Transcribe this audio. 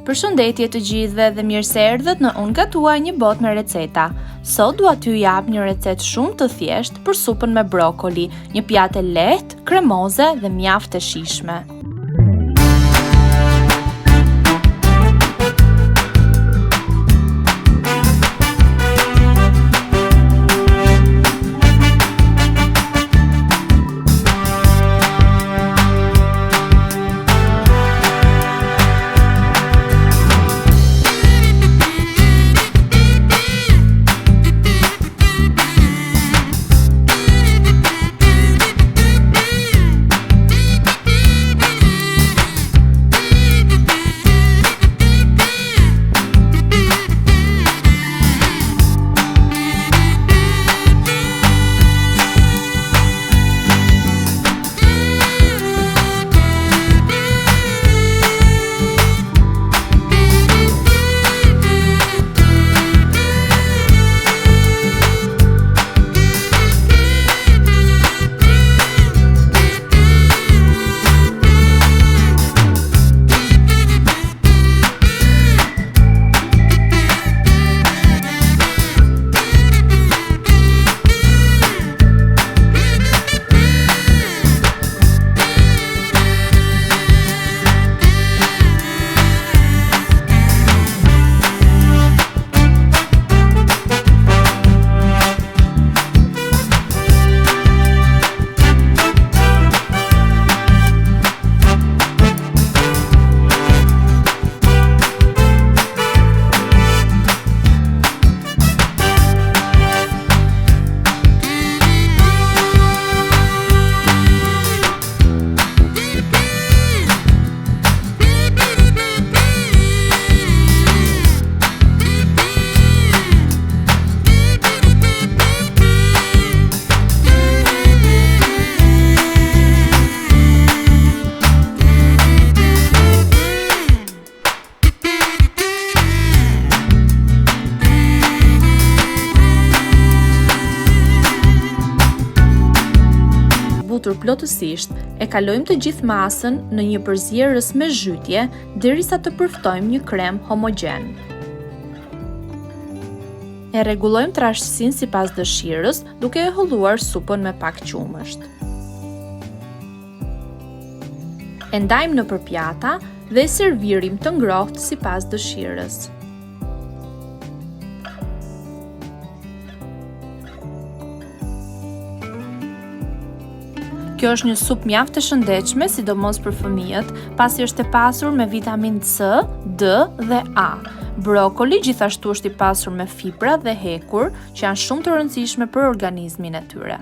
Përshëndetje të gjithëve dhe mirë se erdhët në Unë Gatuaj një botë me receta. Sot dua t'ju jap një recetë shumë të thjeshtë për supën me brokoli, një pjatë e lehtë, kremoze dhe mjaft e shijshme. Butur plotësisht, e kalojmë të gjithë masën në një përzierës me zhytje derisa të përftojmë një krem homogjen. E rregullojmë trashësinë sipas dëshirës, duke e holluar supën me pak qumësht. E ndajmë nëpër pjata dhe e servirim të ngrohtë sipas dëshirës. Kjo është një supë mjaft e shëndetshme, sidomos për fëmijët, pasi është e pasur me vitaminë C, D dhe A. Brokoli gjithashtu është i pasur me fibra dhe hekur, që janë shumë të rëndësishme për organizmin e tyre.